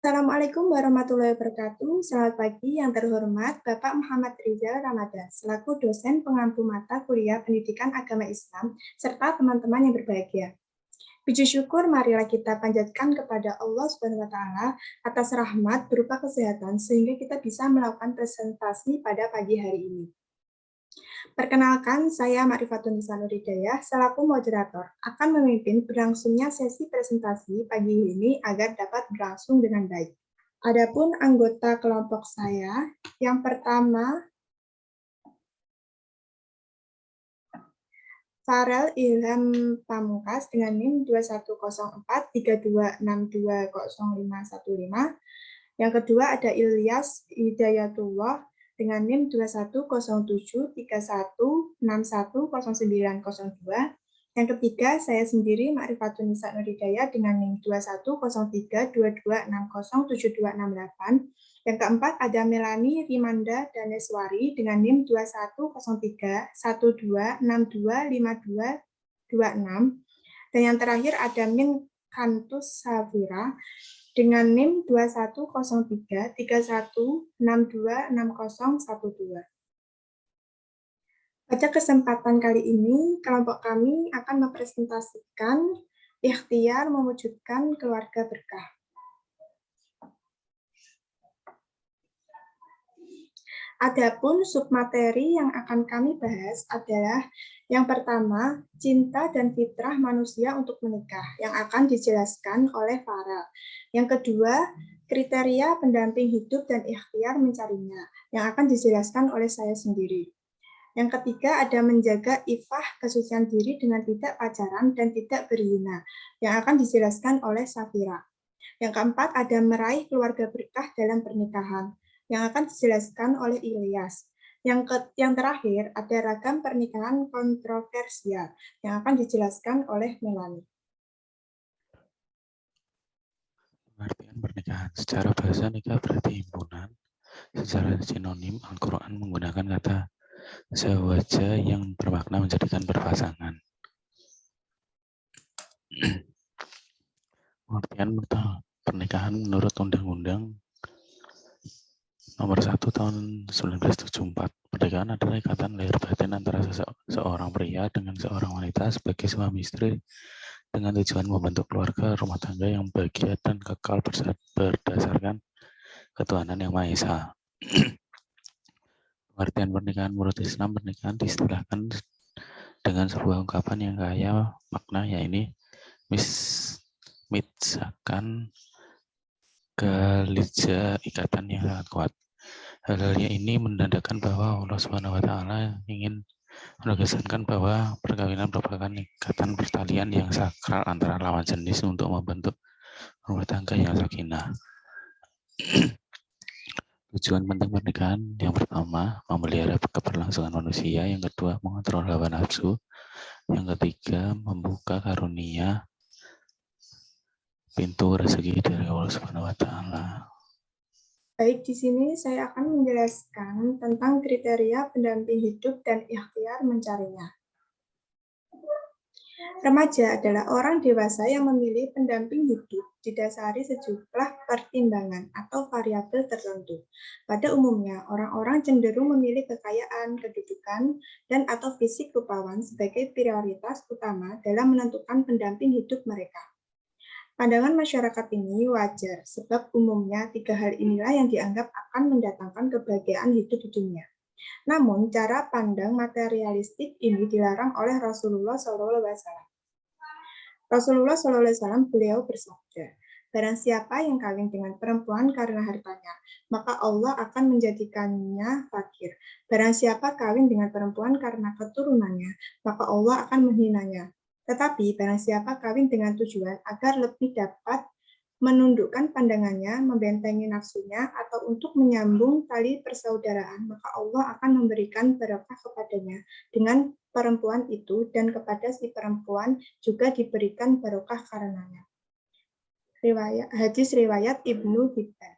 Assalamualaikum warahmatullahi wabarakatuh. Selamat pagi yang terhormat Bapak Muhammad Rizal Ramadan, selaku dosen pengampu mata kuliah Pendidikan Agama Islam, serta teman-teman yang berbahagia. Puji syukur marilah kita panjatkan kepada Allah Subhanahu wa taala atas rahmat berupa kesehatan sehingga kita bisa melakukan presentasi pada pagi hari ini. Perkenalkan, saya Ma'rifatun Nisa Nuridayah, selaku moderator, akan memimpin berlangsungnya sesi presentasi pagi ini agar dapat berlangsung dengan baik. Adapun anggota kelompok saya, yang pertama, Farel Ilham Pamungkas dengan NIM 210432620515. Yang kedua ada Ilyas Hidayatullah dengan NIM 210731610902. Yang ketiga, saya sendiri Ma'rifatun Nisa Nuridayah dengan NIM 210322607268. Yang keempat ada Melani Rimanda Daneswari dengan NIM 210312625226. Dan yang terakhir ada Min Kantus Safira dengan NIM 210331626012. Pada kesempatan kali ini, kelompok kami akan mempresentasikan ikhtiar mewujudkan keluarga berkah. Adapun submateri yang akan kami bahas adalah yang pertama, cinta dan fitrah manusia untuk menikah, yang akan dijelaskan oleh Farel. Yang kedua, kriteria pendamping hidup dan ikhtiar mencarinya, yang akan dijelaskan oleh saya sendiri. Yang ketiga, ada menjaga ifah kesucian diri dengan tidak pacaran dan tidak berzina, yang akan dijelaskan oleh Safira. Yang keempat, ada meraih keluarga berkah dalam pernikahan, yang akan dijelaskan oleh Ilyas. Yang terakhir, ada ragam pernikahan kontroversial, yang akan dijelaskan oleh Melani. Pengertian pernikahan. Secara bahasa nikah berarti himpunan. Secara sinonim, Al-Quran menggunakan kata zawaja yang bermakna menjadikan berpasangan. Pengertian pernikahan menurut Undang-Undang Nomor 1 Tahun 1974. Pernikahan adalah ikatan lahir batin antara seorang pria dengan seorang wanita sebagai suami istri dengan tujuan membentuk keluarga rumah tangga yang bahagia dan kekal berdasarkan ketuhanan yang Maha Esa. Pengertian pernikahan menurut Islam, pernikahan diistilahkan dengan sebuah ungkapan yang kaya makna, yaitu mitsakan galija, ikatan yang sangat kuat. Hal-hal ini menandakan bahwa Allah Subhanahu wa taala ingin menegaskan bahwa perkawinan merupakan ikatan pertalian yang sakral antara lawan jenis untuk membentuk rumah tangga yang sakinah. Tujuan penting pernikahan yang pertama, memelihara keberlangsungan manusia. Yang kedua, mengontrol hawa nafsu. Yang ketiga, membuka karunia pintu rezeki dari Allah Subhanahu wa taala. Baik, di sini saya akan menjelaskan tentang kriteria pendamping hidup dan ikhtiar mencarinya. Remaja adalah orang dewasa yang memilih pendamping hidup didasari sejumlah pertimbangan atau variabel tertentu. Pada umumnya, orang-orang cenderung memilih kekayaan, kedudukan, dan atau fisik rupawan sebagai prioritas utama dalam menentukan pendamping hidup mereka. Pandangan masyarakat ini wajar, sebab umumnya tiga hal inilah yang dianggap akan mendatangkan kebahagiaan hidup di dunia. Namun, cara pandang materialistik ini dilarang oleh Rasulullah SAW. Rasulullah SAW beliau bersabda, barang siapa yang kawin dengan perempuan karena hartanya, maka Allah akan menjadikannya fakir. Barang siapa kawin dengan perempuan karena keturunannya, maka Allah akan menghinanya. Tetapi barang siapa kawin dengan tujuan agar lebih dapat menundukkan pandangannya, membentengi nafsunya, atau untuk menyambung tali persaudaraan, maka Allah akan memberikan berkah kepadanya dengan perempuan itu, dan kepada si perempuan juga diberikan barokah karenanya. Hadis riwayat Ibnu Hibban.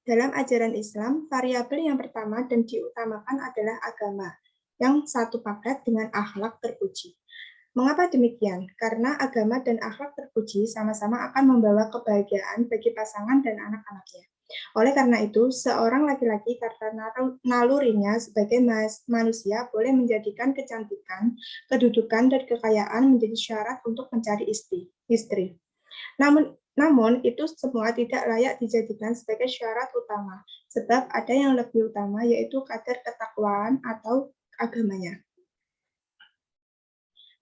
Dalam ajaran Islam, variabel yang pertama dan diutamakan adalah agama, yang satu paket dengan akhlak terpuji. Mengapa demikian? Karena agama dan akhlak terpuji sama-sama akan membawa kebahagiaan bagi pasangan dan anak-anaknya. Oleh karena itu, seorang laki-laki karena nalurinya sebagai manusia boleh menjadikan kecantikan, kedudukan, dan kekayaan menjadi syarat untuk mencari istri. Namun itu semua tidak layak dijadikan sebagai syarat utama, sebab ada yang lebih utama, yaitu kadar ketakwaan atau agamanya.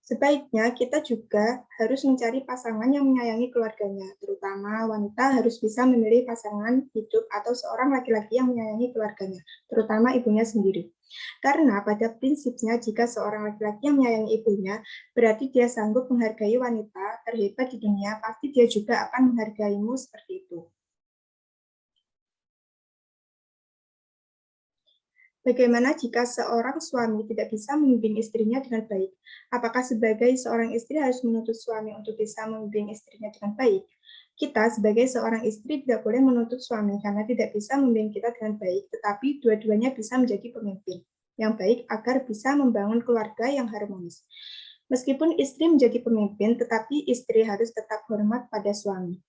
Sebaiknya kita juga harus mencari pasangan yang menyayangi keluarganya, terutama wanita harus bisa memilih pasangan hidup atau seorang laki-laki yang menyayangi keluarganya, terutama ibunya sendiri. Karena pada prinsipnya jika seorang laki-laki yang menyayangi ibunya, berarti dia sanggup menghargai wanita terhebat di dunia, pasti dia juga akan menghargaimu seperti itu. Bagaimana jika seorang suami tidak bisa membimbing istrinya dengan baik? Apakah sebagai seorang istri harus menuntut suami untuk bisa membimbing istrinya dengan baik? Kita sebagai seorang istri tidak boleh menuntut suami karena tidak bisa membimbing kita dengan baik, tetapi dua-duanya bisa menjadi pemimpin yang baik agar bisa membangun keluarga yang harmonis. Meskipun istri menjadi pemimpin, tetapi istri harus tetap hormat pada suami.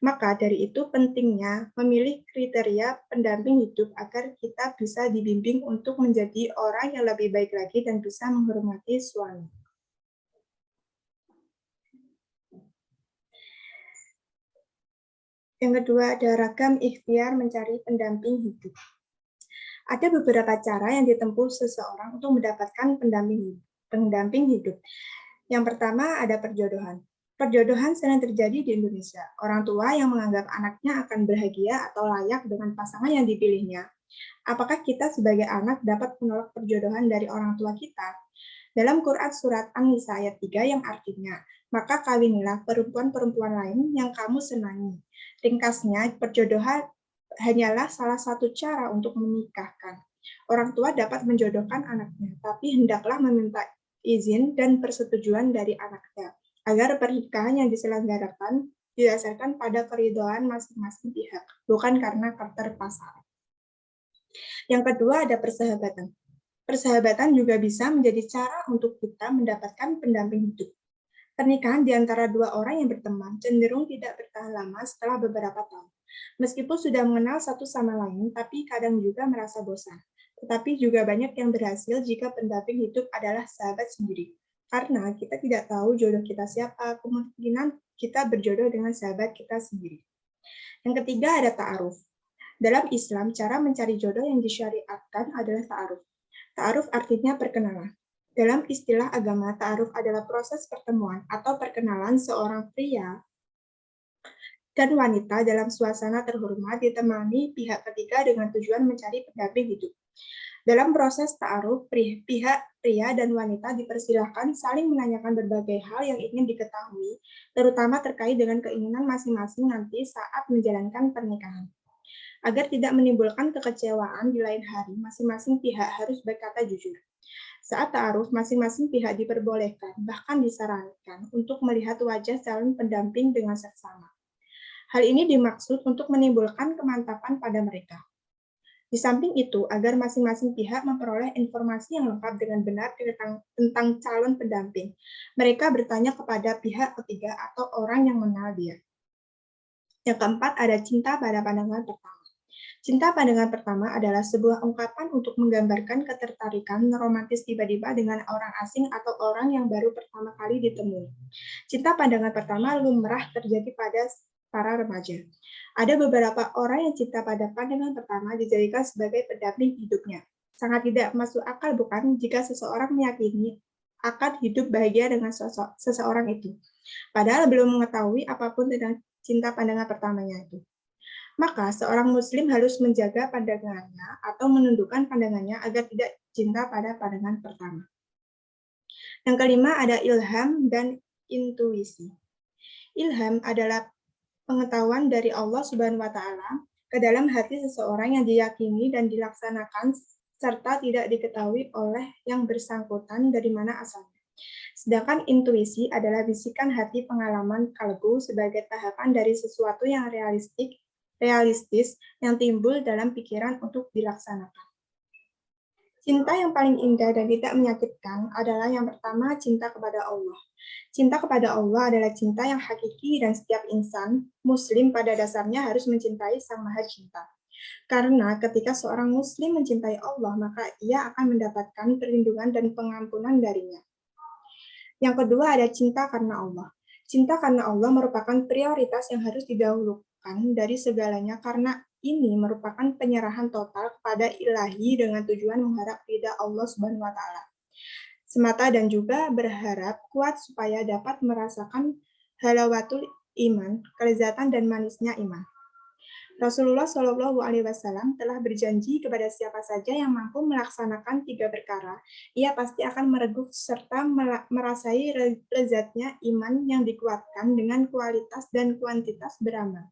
Maka dari itu pentingnya memilih kriteria pendamping hidup agar kita bisa dibimbing untuk menjadi orang yang lebih baik lagi dan bisa menghormati suami. Yang kedua ada ragam ikhtiar mencari pendamping hidup. Ada beberapa cara yang ditempuh seseorang untuk mendapatkan pendamping hidup. Yang pertama ada perjodohan. Perjodohan sering terjadi di Indonesia. Orang tua yang menganggap anaknya akan bahagia atau layak dengan pasangan yang dipilihnya. Apakah kita sebagai anak dapat menolak perjodohan dari orang tua kita? Dalam Quran Surat An-Nisa ayat 3 yang artinya, maka kawinilah perempuan-perempuan lain yang kamu senangi. Ringkasnya, perjodohan hanyalah salah satu cara untuk menikahkan. Orang tua dapat menjodohkan anaknya, tapi hendaklah meminta izin dan persetujuan dari anaknya, agar pernikahan yang diselenggarakan didasarkan pada keridhaan masing-masing pihak, bukan karena keterpaksaan. Yang kedua ada persahabatan. Persahabatan juga bisa menjadi cara untuk kita mendapatkan pendamping hidup. Pernikahan di antara dua orang yang berteman cenderung tidak bertahan lama setelah beberapa tahun. Meskipun sudah mengenal satu sama lain, tapi kadang juga merasa bosan. Tetapi juga banyak yang berhasil jika pendamping hidup adalah sahabat sendiri. Karena kita tidak tahu jodoh kita siapa, kemungkinan kita berjodoh dengan sahabat kita sendiri. Yang ketiga ada ta'aruf. Dalam Islam, cara mencari jodoh yang disyariatkan adalah ta'aruf. Ta'aruf artinya perkenalan. Dalam istilah agama, ta'aruf adalah proses pertemuan atau perkenalan seorang pria dan wanita dalam suasana terhormat ditemani pihak ketiga dengan tujuan mencari pendamping hidup. Dalam proses ta'aruf, pihak pria dan wanita dipersilahkan saling menanyakan berbagai hal yang ingin diketahui, terutama terkait dengan keinginan masing-masing nanti saat menjalankan pernikahan. Agar tidak menimbulkan kekecewaan di lain hari, masing-masing pihak harus berkata jujur. Saat ta'aruf, masing-masing pihak diperbolehkan, bahkan disarankan untuk melihat wajah calon pendamping dengan seksama. Hal ini dimaksud untuk menimbulkan kemantapan pada mereka. Di samping itu, agar masing-masing pihak memperoleh informasi yang lengkap dengan benar tentang calon pendamping, mereka bertanya kepada pihak ketiga atau orang yang mengenal dia. Yang keempat, ada cinta pada pandangan pertama. Cinta pandangan pertama adalah sebuah ungkapan untuk menggambarkan ketertarikan romantis tiba-tiba dengan orang asing atau orang yang baru pertama kali ditemui. Cinta pandangan pertama lumrah terjadi pada para remaja. Ada beberapa orang yang cinta pada pandangan pertama dijadikan sebagai pendamping hidupnya. Sangat tidak masuk akal bukan jika seseorang meyakini akan hidup bahagia dengan seseorang itu, padahal belum mengetahui apapun tentang cinta pandangan pertamanya itu. Maka seorang muslim harus menjaga pandangannya atau menundukkan pandangannya agar tidak cinta pada pandangan pertama. Yang kelima ada ilham dan intuisi. Ilham adalah pengetahuan dari Allah Subhanahu wa Ta'ala ke dalam hati seseorang yang diyakini dan dilaksanakan serta tidak diketahui oleh yang bersangkutan dari mana asalnya. Sedangkan intuisi adalah bisikan hati pengalaman kalbu sebagai tahapan dari sesuatu yang realistis yang timbul dalam pikiran untuk dilaksanakan. Cinta yang paling indah dan tidak menyakitkan adalah yang pertama, cinta kepada Allah. Cinta kepada Allah adalah cinta yang hakiki dan setiap insan, Muslim pada dasarnya harus mencintai Sang Maha Cinta. Karena ketika seorang Muslim mencintai Allah, maka ia akan mendapatkan perlindungan dan pengampunan darinya. Yang kedua ada cinta karena Allah. Cinta karena Allah merupakan prioritas yang harus didahulukan dari segalanya karena ini merupakan penyerahan total kepada ilahi dengan tujuan mengharap ridha Allah Subhanahu wa taala. Semata dan juga berharap kuat supaya dapat merasakan halawatul iman, kelezatan dan manisnya iman. Rasulullah Shallallahu Alaihi Wasallam telah berjanji kepada siapa saja yang mampu melaksanakan 3 perkara, ia pasti akan meredup serta merasai lezatnya iman yang dikuatkan dengan kualitas dan kuantitas beramal.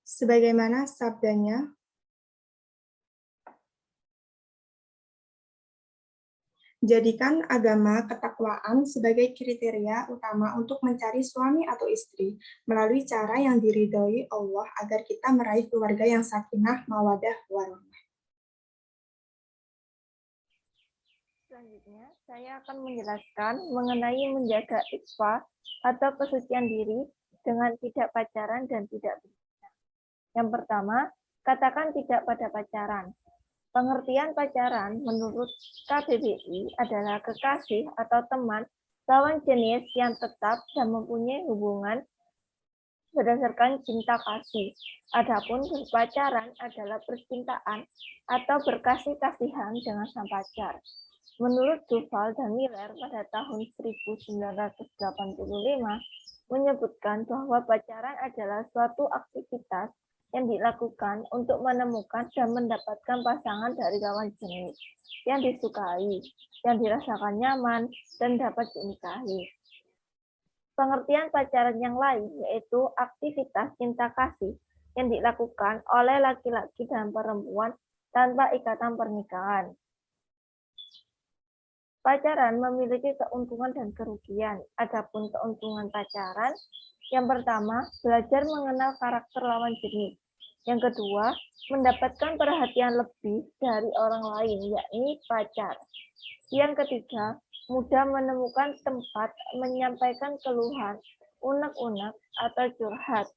Sebagaimana sabdanya, jadikan agama ketakwaan sebagai kriteria utama untuk mencari suami atau istri melalui cara yang diridhoi Allah agar kita meraih keluarga yang sakinah, mawadah, warahmah. Selanjutnya, saya akan menjelaskan mengenai menjaga ikhfa atau kesucian diri dengan tidak pacaran dan tidak berzina. Yang pertama, katakan tidak pada pacaran. Pengertian pacaran menurut KBBI adalah kekasih atau teman lawan jenis yang tetap dan mempunyai hubungan berdasarkan cinta kasih. Adapun berpacaran adalah percintaan atau berkasih-kasihan dengan sang pacar. Menurut Duval dan Miller pada tahun 1985 menyebutkan bahwa pacaran adalah suatu aktivitas yang dilakukan untuk menemukan dan mendapatkan pasangan dari lawan jenis yang disukai, yang dirasakan nyaman, dan dapat dinikahi. Pengertian pacaran yang lain yaitu aktivitas cinta kasih yang dilakukan oleh laki-laki dan perempuan tanpa ikatan pernikahan. Pacaran memiliki keuntungan dan kerugian. Adapun keuntungan pacaran, yang pertama, belajar mengenal karakter lawan jenis. Yang kedua, mendapatkan perhatian lebih dari orang lain, yakni pacar. Yang ketiga, mudah menemukan tempat menyampaikan keluhan, unek-unek, atau curhat,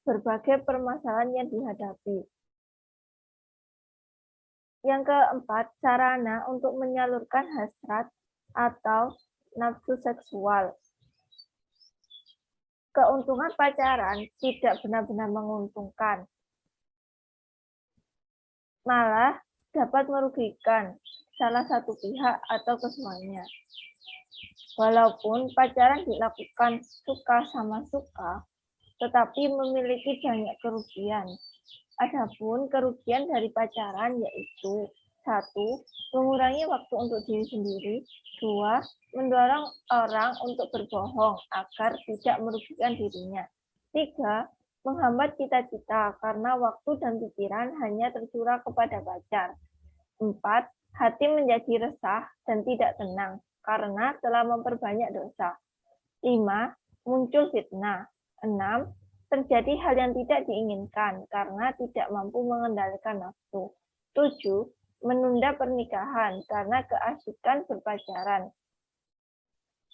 berbagai permasalahan yang dihadapi. Yang keempat, sarana untuk menyalurkan hasrat atau nafsu seksual. Keuntungan pacaran tidak benar-benar menguntungkan, malah dapat merugikan salah satu pihak atau keduanya. Walaupun pacaran dilakukan suka sama suka, tetapi memiliki banyak kerugian. Adapun kerugian dari pacaran yaitu 1. Mengurangi waktu untuk diri sendiri. 2. Mendorong orang untuk berbohong agar tidak merugikan dirinya. 3. Menghambat cita-cita karena waktu dan pikiran hanya tercurah kepada pacar. 4. Hati menjadi resah dan tidak tenang karena telah memperbanyak dosa. 5. Muncul fitnah. 6. Terjadi hal yang tidak diinginkan karena tidak mampu mengendalikan nafsu. 7. Menunda pernikahan karena keasikan berpacaran.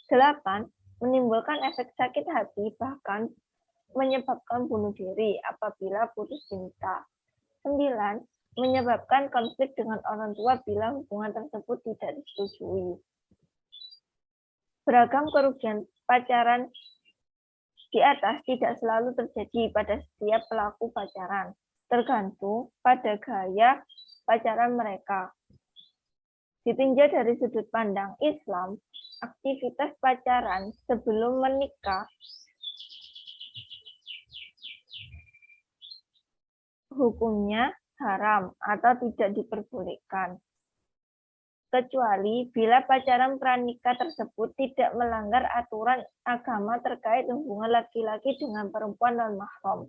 8. Menimbulkan efek sakit hati bahkan menyebabkan bunuh diri apabila putus cinta. 9. Menyebabkan konflik dengan orang tua bila hubungan tersebut tidak disetujui. Beragam kerugian pacaran di atas tidak selalu terjadi pada setiap pelaku pacaran, tergantung pada gaya pacaran mereka. Ditinjau dari sudut pandang Islam, aktivitas pacaran sebelum menikah hukumnya haram atau tidak diperbolehkan, kecuali bila pacaran pranikah tersebut tidak melanggar aturan agama terkait hubungan laki-laki dengan perempuan non-mahram.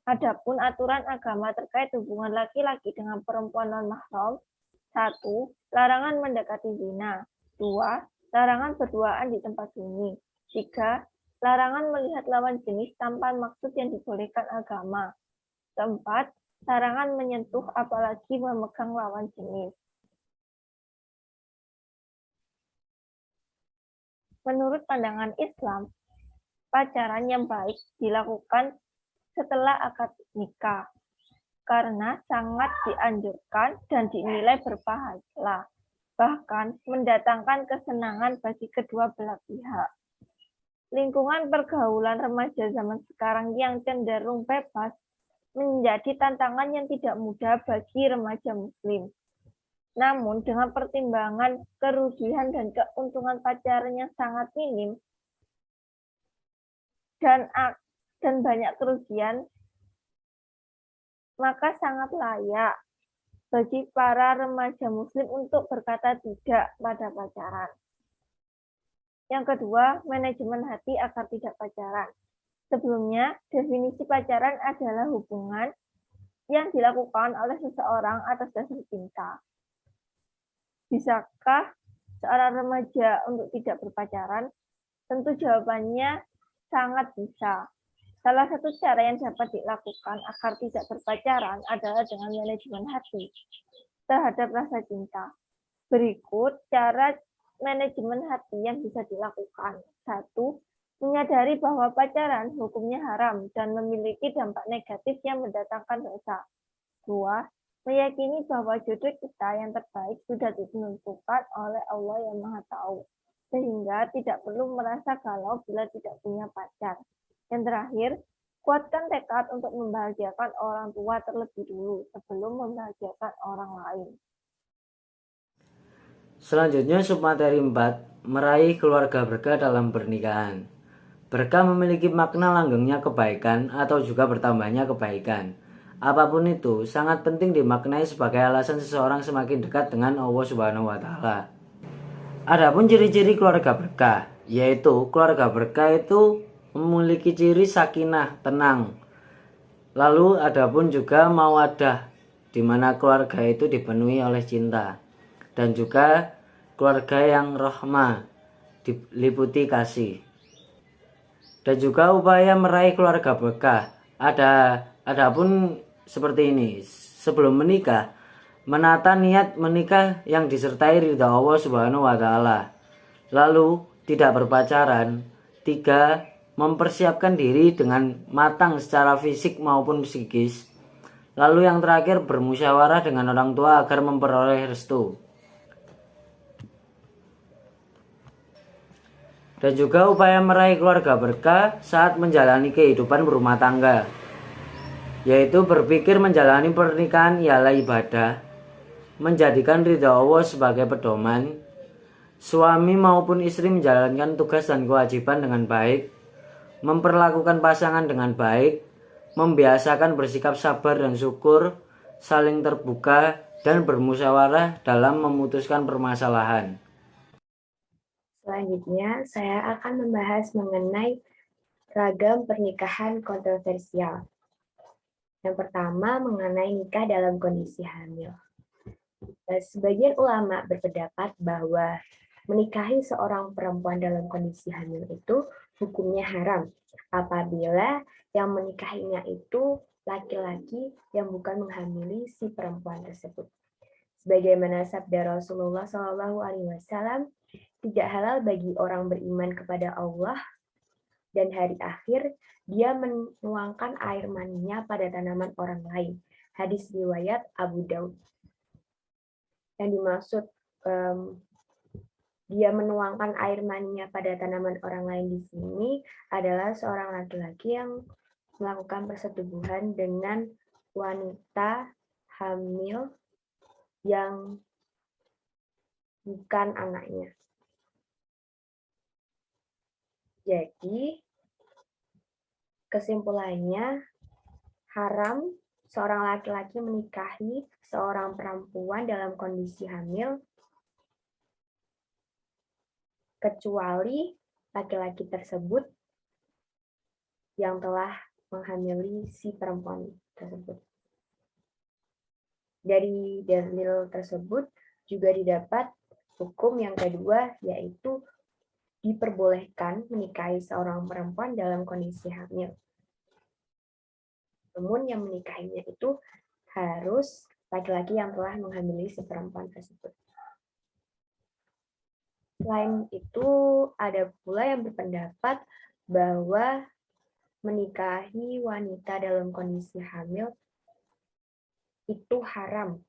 Adapun aturan agama terkait hubungan laki-laki dengan perempuan non-mahram: 1. Larangan mendekati zina. 2. Larangan berduaan di tempat sunyi. 3. Larangan melihat lawan jenis tanpa maksud yang dibolehkan agama. 4. larangan menyentuh apalagi memegang lawan jenis. Menurut pandangan Islam, pacaran yang baik dilakukan setelah akad nikah karena sangat dianjurkan dan dinilai berpahala, bahkan mendatangkan kesenangan bagi kedua belah pihak. Lingkungan pergaulan remaja zaman sekarang yang cenderung bebas menjadi tantangan yang tidak mudah bagi remaja Muslim. Namun, dengan pertimbangan kerugian dan keuntungan pacaran yang sangat minim dan banyak kerugian, maka sangat layak bagi para remaja Muslim untuk berkata tidak pada pacaran. Yang kedua, manajemen hati agar tidak pacaran. Sebelumnya, definisi pacaran adalah hubungan yang dilakukan oleh seseorang atas dasar cinta. Bisakah seorang remaja untuk tidak berpacaran? Tentu jawabannya sangat bisa. Salah satu cara yang dapat dilakukan agar tidak berpacaran adalah dengan manajemen hati terhadap rasa cinta. Berikut cara manajemen hati yang bisa dilakukan. 1. Menyadari bahwa pacaran hukumnya haram dan memiliki dampak negatif yang mendatangkan dosa. 2. Meyakini bahwa jodoh kita yang terbaik sudah ditentukan oleh Allah yang Maha Tahu, sehingga tidak perlu merasa galau bila tidak punya pacar. Yang terakhir, kuatkan tekad untuk membahagiakan orang tua terlebih dulu sebelum membahagiakan orang lain. Selanjutnya submateri 4, meraih keluarga berkah dalam pernikahan. Berkah memiliki makna langgengnya kebaikan atau juga bertambahnya kebaikan. Apapun itu, sangat penting dimaknai sebagai alasan seseorang semakin dekat dengan Allah Subhanahu wa Ta'ala. Adapun ciri-ciri keluarga berkah, yaitu keluarga berkah itu memiliki ciri sakinah, tenang. Lalu adapun juga mawaddah, di mana keluarga itu dipenuhi oleh cinta. Dan juga keluarga yang rahmah, diliputi kasih. Dan juga upaya meraih keluarga berkah. Adapun seperti ini, sebelum menikah, menata niat menikah yang disertai ridha Allah Subhanahu wa Ta'ala. Lalu tidak berpacaran. 3. Mempersiapkan diri dengan matang secara fisik maupun psikis. Lalu yang terakhir, bermusyawarah dengan orang tua agar memperoleh restu. Dan juga upaya meraih keluarga berkah saat menjalani kehidupan berumah tangga, yaitu berpikir menjalani pernikahan ialah ibadah, menjadikan ridha Allah sebagai pedoman, suami maupun istri menjalankan tugas dan kewajiban dengan baik, memperlakukan pasangan dengan baik, membiasakan bersikap sabar dan syukur, saling terbuka, dan bermusyawarah dalam memutuskan permasalahan. Selanjutnya, saya akan membahas mengenai ragam pernikahan kontroversial. Yang pertama, mengenai nikah dalam kondisi hamil. Sebagian ulama berpendapat bahwa menikahi seorang perempuan dalam kondisi hamil itu hukumnya haram apabila yang menikahinya itu laki-laki yang bukan menghamili si perempuan tersebut. Sebagaimana sabda Rasulullah SAW, tidak halal bagi orang beriman kepada Allah dan hari akhir dia menuangkan air maninya pada tanaman orang lain. Hadis riwayat Abu Daud. Yang dimaksud dia menuangkan air maninya pada tanaman orang lain di sini adalah seorang laki-laki yang melakukan persetubuhan dengan wanita hamil yang bukan anaknya. Jadi, kesimpulannya, haram seorang laki-laki menikahi seorang perempuan dalam kondisi hamil, kecuali laki-laki tersebut yang telah menghamili si perempuan tersebut. Dari dalil tersebut juga didapat hukum yang kedua, yaitu diperbolehkan menikahi seorang perempuan dalam kondisi hamil. Namun yang menikahinya itu harus laki-laki yang telah menghamili si perempuan tersebut. Selain itu, ada pula yang berpendapat bahwa menikahi wanita dalam kondisi hamil itu haram,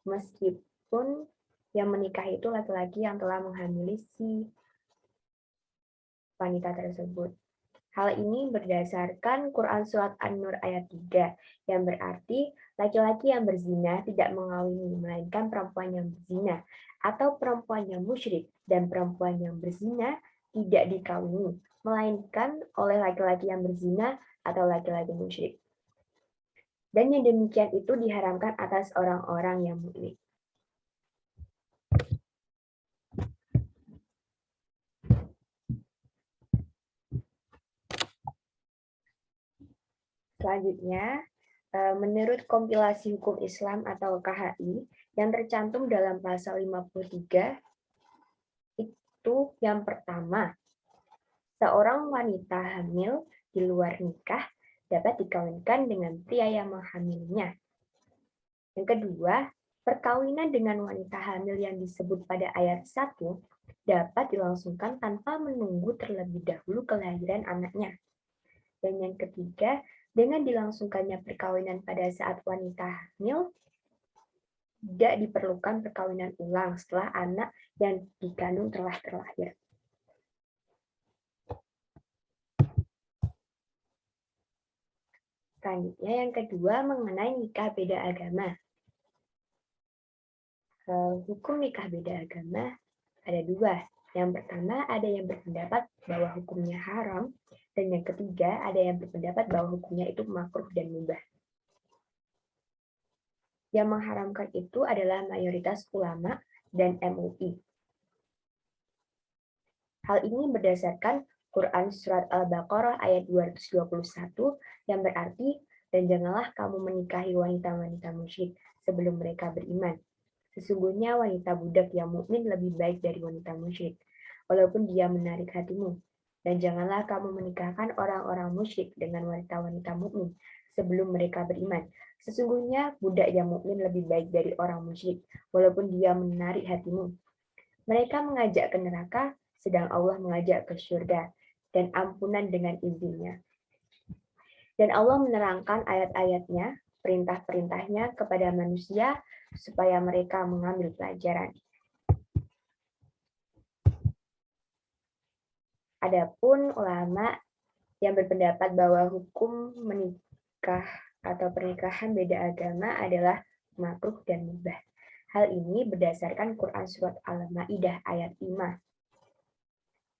meskipun yang menikah itu laki-laki yang telah menghamili si wanita tersebut. Hal ini berdasarkan Quran Surat An-Nur ayat 3, yang berarti laki-laki yang berzina tidak mengawini, melainkan perempuan yang berzina, atau perempuan yang musyrik, dan perempuan yang berzina tidak dikawini, melainkan oleh laki-laki yang berzina atau laki-laki musyrik. Dan yang demikian itu diharamkan atas orang-orang yang mukmin. Selanjutnya, menurut kompilasi hukum Islam atau KHI yang tercantum dalam pasal 53, itu yang pertama, seorang wanita hamil di luar nikah dapat dikawinkan dengan pria yang menghamilinya. Yang kedua, perkawinan dengan wanita hamil yang disebut pada ayat 1 dapat dilangsungkan tanpa menunggu terlebih dahulu kelahiran anaknya. Dan yang ketiga, dengan dilangsungkannya perkawinan pada saat wanita hamil, tidak diperlukan perkawinan ulang setelah anak yang dikandung telah terlahir. Selanjutnya yang kedua mengenai nikah beda agama. Hukum nikah beda agama ada dua. Yang pertama ada yang berpendapat bahwa hukumnya haram, dan yang ketiga ada yang berpendapat bahwa hukumnya itu makruh dan mubah. Yang mengharamkan itu adalah mayoritas ulama dan MUI. Hal ini berdasarkan Quran Surat Al-Baqarah ayat 221 yang berarti, dan janganlah kamu menikahi wanita-wanita musyrik sebelum mereka beriman. Sesungguhnya wanita budak yang mukmin lebih baik dari wanita musyrik, walaupun dia menarik hatimu. Dan janganlah kamu menikahkan orang-orang musyrik dengan wanita-wanita mukmin sebelum mereka beriman. Sesungguhnya budak yang mukmin lebih baik dari orang musyrik, walaupun dia menarik hatimu. Mereka mengajak ke neraka, sedang Allah mengajak ke surga, dan ampunan dengan izinnya. Dan Allah menerangkan ayat-ayatnya, perintah-perintahnya kepada manusia, supaya mereka mengambil pelajaran. Adapun ulama yang berpendapat bahwa hukum menikah atau pernikahan beda agama adalah makruh dan mubah. Hal ini berdasarkan Quran Surat Al-Ma'idah ayat 5.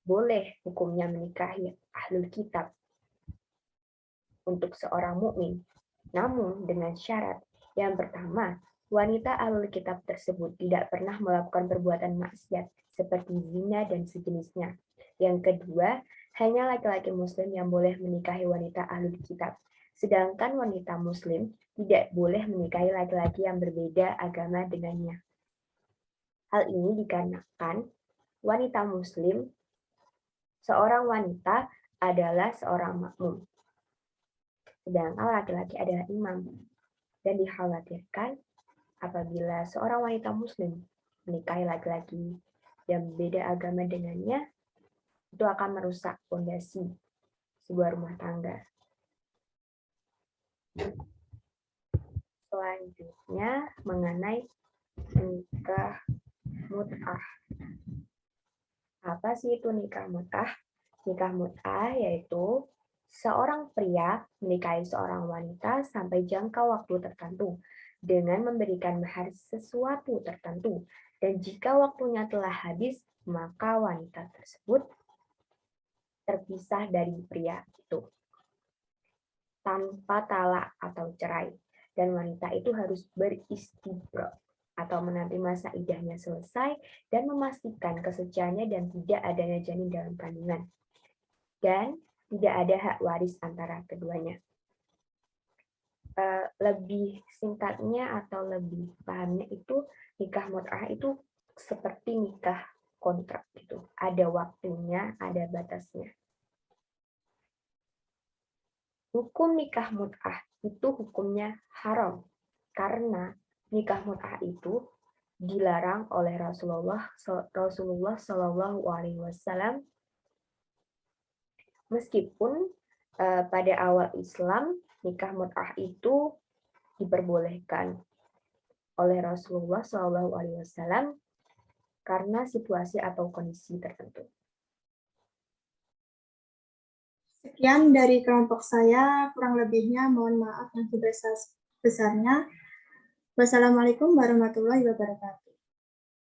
Boleh hukumnya menikahi ahlul kitab untuk seorang mukmin, namun dengan syarat. Yang pertama, wanita ahlul kitab tersebut tidak pernah melakukan perbuatan maksiat seperti zina dan sejenisnya. Yang kedua, hanya laki-laki muslim yang boleh menikahi wanita ahlul kitab, sedangkan wanita muslim tidak boleh menikahi laki-laki yang berbeda agama dengannya. Hal ini dikarenakan wanita muslim, seorang wanita adalah seorang makmum, sedangkan laki-laki adalah imam. Dan dikhawatirkan apabila seorang wanita muslim menikahi laki-laki yang beda agama dengannya, itu akan merusak fondasi sebuah rumah tangga. Selanjutnya mengenai nikah mut'ah. Apa sih itu nikah mut'ah? Nikah mut'ah yaitu seorang pria menikahi seorang wanita sampai jangka waktu tertentu dengan memberikan mahar sesuatu tertentu, dan jika waktunya telah habis, maka wanita tersebut terpisah dari pria itu tanpa talak atau cerai, dan wanita itu harus beristibra atau menanti masa iddahnya selesai dan memastikan kesuciannya dan tidak adanya janin dalam kandungan, dan tidak ada hak waris antara keduanya. Lebih singkatnya atau lebih pahamnya itu, nikah mut'ah itu seperti nikah kontrak gitu. Ada waktunya, ada batasnya. Hukum nikah mut'ah itu hukumnya haram, karena nikah mut'ah itu dilarang oleh Rasulullah Shallallahu Alaihi Wasallam, meskipun pada awal Islam nikah mut'ah itu diperbolehkan oleh Rasulullah Shallallahu Alaihi Wasallam karena situasi atau kondisi tertentu. Sekian dari kelompok saya, kurang lebihnya mohon maaf yang sebesar-besarnya. Wassalamualaikum warahmatullahi wabarakatuh.